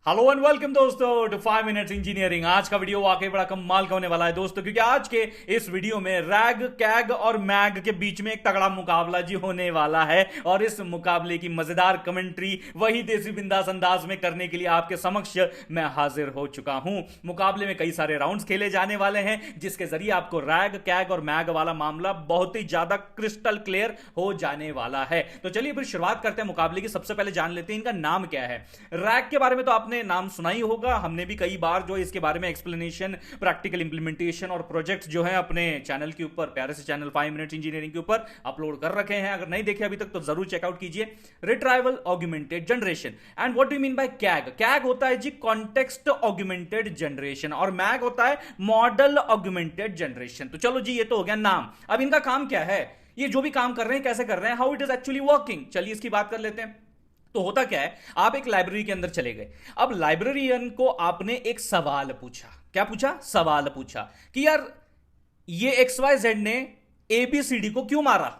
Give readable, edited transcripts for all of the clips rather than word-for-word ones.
Hello and welcome दोस्तों to 5 minutes engineering. आज का वीडियो वाकई बड़ा कमाल का होने वाला है दोस्तों, क्योंकि आज के इस वीडियो में रैग कैग और मैग के बीच में एक तगड़ा मुकाबला जी होने वाला है। और इस मुकाबले की मजेदार कमेंट्री वही देसी बिंदास अंदाज में करने के लिए आपके समक्ष मैं हाजिर हो चुका हूं। मुकाबले में कई सारे राउंड्स खेले जाने वाले हैं, जिसके जरिए आपको रैग कैग और मैग वाला मामला बहुत ही ज्यादा क्रिस्टल क्लियर हो जाने वाला है। तो चलिए फिर शुरुआत करते हैं मुकाबले की। सबसे पहले जान लेते हैं इनका नाम क्या है। रैग के बारे में तो आपने नाम सुना ही होगा, हमने भी कई बार जो इसके बारे में एक्सप्लेनेशन, प्रैक्टिकल इंप्लीमेंटेशन और प्रोजेक्ट्स जो है अपने चैनल के ऊपर, प्यारे से चैनल 5 मिनट्स इंजीनियरिंग के ऊपर अपलोड कर रखे हैं। अगर नहीं देखे अभी तक तो जरूर चेकआउट कीजिए। Retrieval augmented generation. And what do you mean by CAG? CAG होता है जी कॉन्टेक्स्ट ऑगमेंटेड जनरेशन, और मैग होता है मॉडल ऑगमेंटेड जनरेशन। तो चलो जी, ये तो हो गया नाम। अब इनका काम क्या है, ये जो भी काम कर रहे हैं कैसे कर रहे हैं, how it is actually working, चलिए इसकी बात कर लेते हैं। तो होता क्या है, आप एक लाइब्रेरी के अंदर चले गए। अब लाइब्रेरियन को आपने एक सवाल पूछा। क्या पूछा? सवाल पूछा कि यार ये XYZ ने ABCD को क्यों मारा।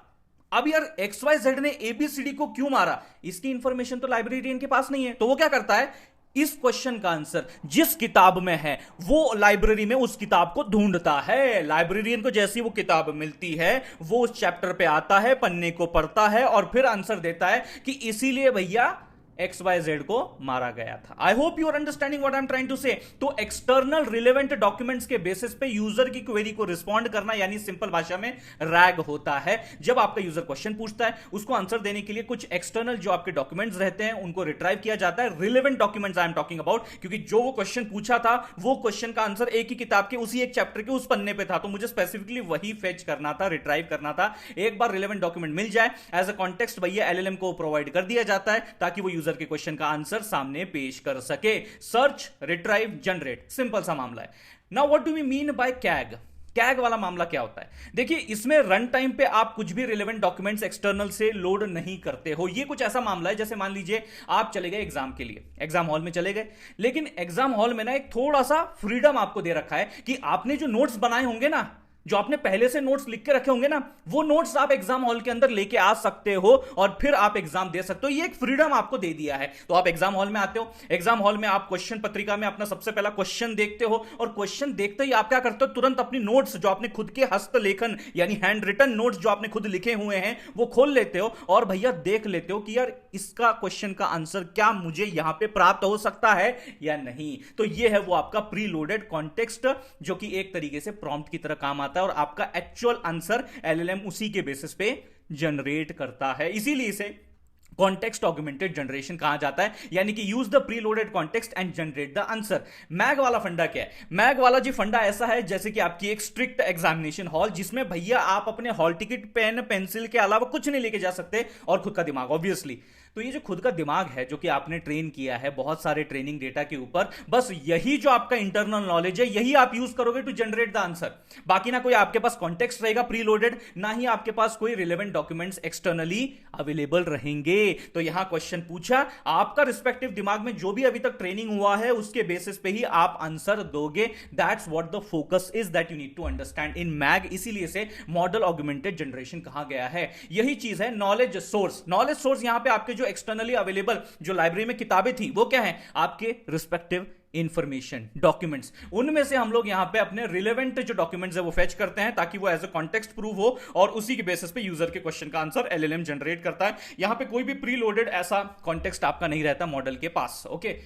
अब यार XYZ ने ABCD को क्यों मारा, इसकी इंफॉर्मेशन तो लाइब्रेरियन के पास नहीं है। तो वो क्या करता है, इस क्वेश्चन का आंसर जिस किताब में है वो लाइब्रेरी में उस किताब को ढूंढता है। लाइब्रेरियन को जैसी वो किताब मिलती है वो उस चैप्टर पे आता है, पन्ने को पढ़ता है और फिर आंसर देता है कि इसीलिए भैया XYZ को मारा गया था। I hope you are understanding what I am trying to say. तो एक्सटर्नल रिलेवेंट डॉक्यूमेंट्स के बेसिस पे यूजर की क्वेरी को रिस्पॉन्ड करना, यानी सिंपल भाषा में रैग होता है। जब आपका यूजर क्वेश्चन पूछता है, उसको आंसर देने के लिए कुछ एक्सटर्नल जो आपके डॉक्यूमेंट्स रहते हैं उनको रिट्राइव किया जाता है। Relevant documents I am talking about, क्योंकि जो वो क्वेश्चन पूछा था वो क्वेश्चन का आंसर एक ही किताब के उसी एक चैप्टर के उस पन्ने पे था, तो मुझे स्पेसिफिकली वही फेच करना था, रिट्राइव करना था। एक बार रिलेवेंट डॉक्यूमेंट मिल जाए, एज अ कॉन्टेक्स्ट भैया LLM को प्रोवाइड कर दिया जाता है ताकि वो यूजर के क्वेश्चन का आंसर सामने पेश कर सके। सर्च, रिट्राइव, जनरेट, सिंपल सा मामला है। Now what do we mean by CAG? CAG वाला मामला क्या होता है? देखिए, इसमें रन टाइम पे आप कुछ भी रिलेवेंट डॉक्यूमेंट्स एक्सटर्नल से लोड नहीं करते हो। ये कुछ ऐसा मामला है जैसे मान लीजिए आप चले गए एग्जाम के लिए, एग्जाम हॉल में चले गए, लेकिन एग्जाम हॉल में ना एक थोड़ा सा फ्रीडम आपको दे रखा है कि आपने जो नोट्स बनाए होंगे ना, जो आपने पहले से नोट्स लिख के रखे होंगे ना, वो नोट्स आप एग्जाम हॉल के अंदर लेके आ सकते हो और फिर आप एग्जाम दे सकते हो। ये एक फ्रीडम आपको दे दिया है। तो आप एग्जाम हॉल में आते हो, एग्जाम हॉल में आप क्वेश्चन पत्रिका में अपना सबसे पहला क्वेश्चन देखते हो, और क्वेश्चन देखते ही आप क्या करते हो, तुरंत अपनी नोट्स जो आपने खुद के हस्तलेखन यानी हैंड रिटन नोट्स जो आपने खुद लिखे हुए हैं वो खोल लेते हो और भैया देख लेते हो कि यार इसका क्वेश्चन का आंसर क्या मुझे यहां पे प्राप्त हो सकता है या नहीं। तो ये है वो आपका प्री लोडेड कॉन्टेक्स्ट, जो कि एक तरीके से प्रॉम्प्ट की तरह काम आता है, और आपका एक्चुअल आंसर LLM उसी के बेसिस पे जनरेट करता है। इसीलिए इसे कॉन्टेक्स्ट ऑगमेंटेड जनरेशन कहा जाता है, यानी कि use the preloaded context and generate the answer. MAG वाला फंडा क्या है? मैग वाला जी फंडा ऐसा है जैसे कि आपकी एक स्ट्रिक्ट एग्जामिनेशन हॉल, जिसमें भैया आप अपने हॉल टिकट, पेन, पेंसिल के अलावा कुछ नहीं लेके जा सकते, और खुद का दिमाग ऑब्वियसली। तो ये जो खुद का दिमाग है जो कि आपने ट्रेन किया है बहुत सारे ट्रेनिंग डेटा के ऊपर, बस यही जो आपका इंटरनल नॉलेज है यही आप यूज करोगे टू जनरेट द आंसर। बाकी ना कोई आपके पास कॉन्टेक्स्ट रहेगा प्रीलोडेड, ना ही आपके पास कोई रिलेवेंट डॉक्यूमेंट्स एक्सटर्नली अवेलेबल रहेंगे। तो यहां क्वेश्चन पूछा, आपका रिस्पेक्टिव दिमाग में जो भी अभी तक ट्रेनिंग हुआ है उसके बेसिस पे ही आप आंसर दोगे। That's what the focus is that you need to understand in MAG. इसीलिए से मॉडल ऑगमेंटेड जनरेशन कहा गया है। यही चीज है नॉलेज सोर्स। नॉलेज सोर्स यहां पे आपके जो एक्सटर्नली अवेलेबल जो लाइब्रेरी में किताबें थी वो क्या है, आपके रिस्पेक्टिव इंफॉर्मेशन डॉक्यूमेंट्स। उनमें से हम लोग यहां पे अपने रिलेवेंट जो डॉक्यूमेंट्स है वो फेच करते हैं ताकि वो एज अ कॉन्टेक्स्ट प्रूव हो, और उसी के बेसिस पे यूजर के क्वेश्चन का आंसर LLM जनरेट करता है। यहां पे कोई भी प्री लोडेड ऐसा कॉन्टेक्स्ट आपका नहीं रहता मॉडल के पास। ओके,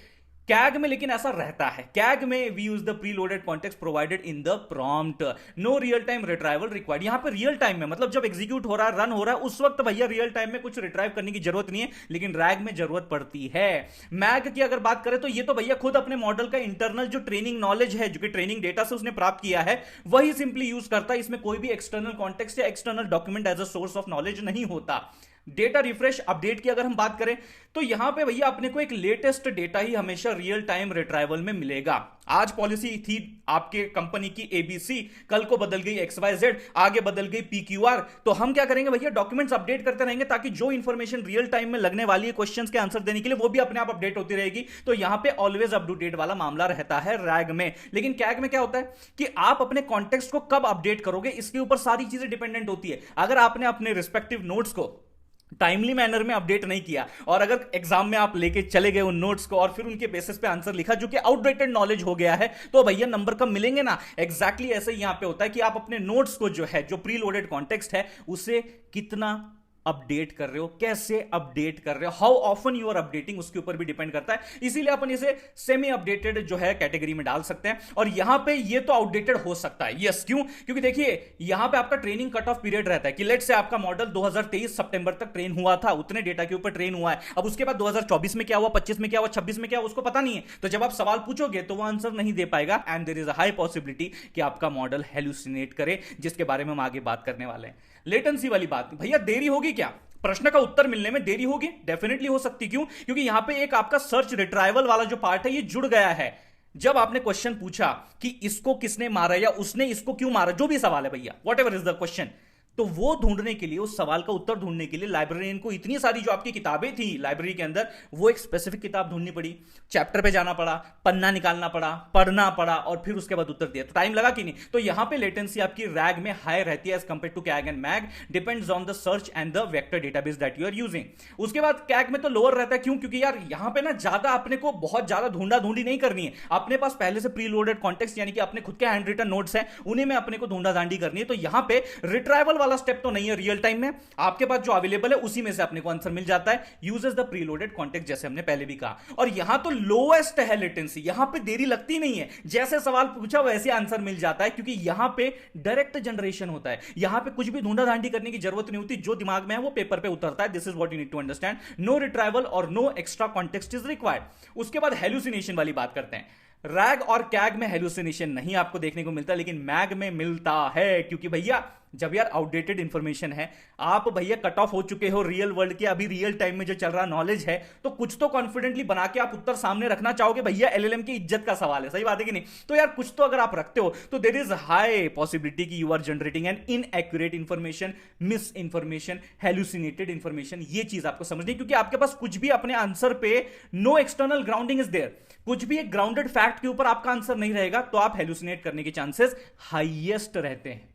कैग में लेकिन ऐसा रहता है। कैग में we use the preloaded context provided in the prompt, no real time retrieval required. यहां पे रियल टाइम में मतलब जब एग्जीक्यूट हो रहा है, रन हो रहा है, उस वक्त भैया रियल टाइम में कुछ रिट्राइव करने की जरूरत नहीं है, लेकिन रैग में जरूरत पड़ती है। मैग की अगर बात करें तो ये तो भैया खुद अपने मॉडल का इंटरनल जो ट्रेनिंग नॉलेज है, जो कि ट्रेनिंग डेटा से उसने प्राप्त किया है, वही सिंपली यूज करता है। इसमें कोई भी एक्सटर्नल कॉन्टेक्स्ट या external document as a source of knowledge नहीं होता। डेटा रिफ्रेश अपडेट की अगर हम बात करें तो यहां पे भैया अपने को एक लेटेस्ट डेटा ही हमेशा रियल टाइम रिट्राइवल में मिलेगा। आज पॉलिसी थी आपके कंपनी की ABC, कल को बदल गई XYZ, आगे बदल गई PQR। तो हम क्या करेंगे भैया, डॉक्यूमेंट्स अपडेट करते रहेंगे ताकि जो इंफॉर्मेशन रियल टाइम में लगने वाली है क्वेश्चंस के आंसर देने के लिए वो भी अपने आप अपडेट होती रहेगी। तो यहां पे ऑलवेज अप टू डेट वाला मामला रहता है रैग में। लेकिन कैग में क्या होता है कि आप अपने कॉन्टेक्स्ट को कब अपडेट करोगे इसके ऊपर सारी चीजें डिपेंडेंट होती है। अगर आपने अपने रिस्पेक्टिव नोट्स को टाइमली मैनर में अपडेट नहीं किया, और अगर एग्जाम में आप लेके चले गए उन नोट्स को और फिर उनके बेसिस पे आंसर लिखा जो कि आउटडेटेड नॉलेज हो गया है, तो भैया नंबर कम मिलेंगे ना। एग्जैक्टली ऐसे ही यहां पे होता है कि आप अपने नोट्स को जो है, जो प्री लोडेड कॉन्टेक्स्ट है, उसे कितना अपडेट कर रहे हो, कैसे अपडेट कर रहे हो, how often you are updating, उसके ऊपर भी डिपेंड करता है। इसीलिए अपन इसे सेमी अपडेटेड जो है कैटेगरी में डाल सकते हैं। और यहां पे ये तो आउटडेटेड हो सकता है, यस, क्यों? क्योंकि देखिए यहां पे आपका ट्रेनिंग कट ऑफ पीरियड रहता है कि लेट से आपका मॉडल 2023 सितंबर तक ट्रेन हुआ था, उतने डेटा के ऊपर ट्रेन हुआ है। अब उसके बाद 2024 में क्या हुआ, 25 में क्या हुआ, 26 में क्या हुआ, उसको पता नहीं है। तो जब आप सवाल पूछोगे तो वो आंसर नहीं दे पाएगा, and there is a high possibility कि आपका मॉडल हेलुसिनेट करे, जिसके बारे में हम आगे बात करने वाले हैं। लेटेंसी वाली बात, भैया देरी होगी क्या? प्रश्न का उत्तर मिलने में देरी होगी? डेफिनेटली हो सकती। क्यों? क्योंकि यहां पे एक आपका सर्च रिट्राइवल वाला जो पार्ट है ये जुड़ गया है। जब आपने क्वेश्चन पूछा कि इसको किसने मारा या उसने इसको क्यों मारा, जो भी सवाल है भैया, what ever is the question, तो वो ढूंढने के लिए, उस सवाल का उत्तर ढूंढने के लिए लाइब्रेरियन को इतनी सारी जो आपकी किताबें थी लाइब्रेरी के अंदर, वो एक स्पेसिफिक किताब ढूंढनी पड़ी, चैप्टर पे जाना पड़ा, पन्ना निकालना पड़ा, पढ़ना पड़ा, और फिर उसके बाद उत्तर दिया। तो टाइम लगा कि नहीं? तो यहां पे लेटेंसी आपकी रैग में हाई रहती है as compare to CAG and MAG, depends on the search and the vector database that you are using. उसके बाद कैग में तो लोअर रहता है। क्यों? क्योंकि यार यहां पे ना ज्यादा अपने को बहुत ज्यादा ढूंढा ढूंढी नहीं करनी है, अपने पास पहले से प्री लोडेड कॉन्टेक्स्ट यानी कि अपने खुद के हैंड रिटन नोट्स हैं, उन्हीं में अपने को ढूंढा ढांडी करनी है। तो यहां पे रिट्राइवल वाला स्टेप तो नहीं है, रियल टाइम में आपके पास जो अवेलेबल है उसी में से अपने को आंसर मिल जाता है, यूजेस द प्रीलोडेड कॉन्टेक्स्ट, जैसे हमने पहले भी कहा। और यहां तो लोएस्ट है लेटेंसी, यहां पे देरी लगती नहीं है, जैसे सवाल पूछा वैसे आंसर मिल जाता है, क्योंकि यहां पे डायरेक्ट जनरेशन होता है, यहां पे कुछ भी ढूंढा ढांडी करने की जरूरत नहीं होती, जो दिमाग में है वो पेपर पे उतरता है। This is what you need to understand. No retrieval और no extra context is required. उसके बाद हेलुसिनेशन वाली बात करते हैं। रैग और कैग में हेलुसिनेशन नहीं आपको देखने को मिलता, लेकिन मैग में मिलता है, क्योंकि भैया जब यार आउटडेटेड इंफॉर्मेशन है, आप भैया कट ऑफ हो चुके हो रियल वर्ल्ड के, अभी रियल टाइम में जो चल रहा नॉलेज है, तो कुछ तो कॉन्फिडेंटली बना के आप उत्तर सामने रखना चाहोगे। भैया एलएलएम की इज्जत का सवाल है, सही बात है कि नहीं? तो यार कुछ तो अगर आप रखते हो तो देयर इज हाई पॉसिबिलिटी कि you are generating an inaccurate information, miss information, hallucinated information. ये चीज आपको समझनी, क्योंकि आपके पास कुछ भी अपने आंसर पे no external grounding is there, कुछ भी एक ग्राउंडेड फैक्ट के ऊपर आपका आंसर नहीं रहेगा, तो आप हेलुसिनेट करने के चांसेस हाईएस्ट रहते हैं।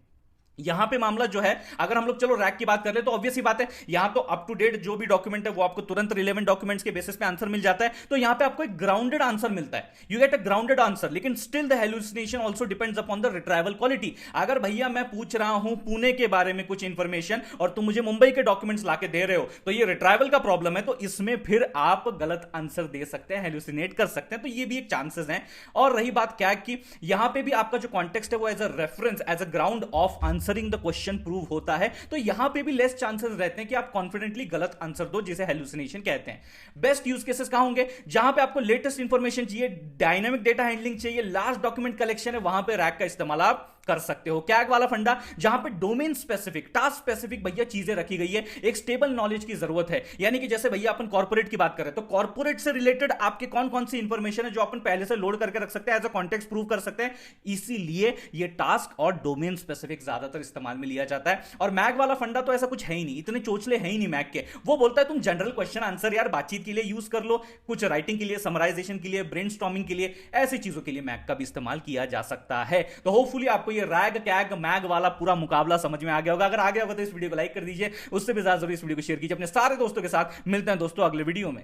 यहां पे मामला जो है, अगर हम लोग चलो रैक की बात कर ले, तो ऑब्वियस ही बात है, यहां तो अप टू डेट जो भी डॉक्यूमेंट है वो आपको तुरंत रिलेवेंट डॉक्यूमेंट्स के बेसिस पे आंसर मिल जाता है, तो यहां पे आपको एक ग्राउंडेड आंसर मिलता है, you get a grounded answer. लेकिन still the hallucination also depends upon the retrieval quality. अगर भैया मैं पूछ रहा हूं पुणे के बारे में कुछ इंफॉर्मेशन और तुम मुझे मुंबई के डॉक्यूमेंट्स लाके दे रहे हो, तो ये रिट्राइवल का प्रॉब्लम है, तो इसमें फिर आप गलत आंसर दे सकते हैं, हेलुसिनेट कर सकते हैं, तो ये भी एक चांसेस है। और रही बात कैग की, यहां पे भी आपका जो कॉन्टेक्स्ट है वो as a reference, as a ground of answering the question prove होता है, तो यहां पे भी लेस चांसेस रहते हैं कि आप कॉन्फिडेंटली गलत आंसर दो, जिसे हेलुसिनेशन कहते हैं। बेस्ट यूज केसेस कहां होंगे? जहां पे आपको लेटेस्ट इंफॉर्मेशन चाहिए, डायनामिक डेटा हैंडलिंग चाहिए, लार्ज डॉक्यूमेंट कलेक्शन है, वहां पे रैक का इस्तेमाल आप कर सकते हो। कैग वाला फंडा जहां पे डोमेन स्पेसिफिक, टास्क स्पेसिफिक भैया चीजें रखी गई है, एक स्टेबल नॉलेज की जरूरत है। यानी कि जैसे भैया अपन कॉर्पोरेट की बात करें, तो कॉर्पोरेट से रिलेटेड आपके कौन कौन सी इंफॉर्मेशन है जो अपन पहले से लोड करके रख सकते हैं, एज अ कॉन्टेक्स्ट प्रूव कर सकते हैं, इसीलिए ये टास्क और डोमेन स्पेसिफिक ज्यादातर इस्तेमाल में लिया जाता है। और मैग वाला फंडा तो ऐसा कुछ है ही नहीं, इतने चोचले है ही नहीं मैग के। वो बोलता है तुम जनरल क्वेश्चन आंसर यार बातचीत के लिए यूज कर लो, कुछ राइटिंग के लिए, समराइजेशन के लिए, ब्रेनस्टॉर्मिंग के लिए, ऐसी चीजों के लिए मैग का भी इस्तेमाल किया जा सकता है। तो होपफुली आपको ये रैग कैग मैग वाला पूरा मुकाबला समझ में आ गया होगा। अगर आ गया होगा तो इस वीडियो को लाइक कर दीजिए, उससे भी ज्यादा जरूरी इस वीडियो को शेयर कीजिए अपने सारे दोस्तों के साथ। मिलते हैं दोस्तों अगले वीडियो में।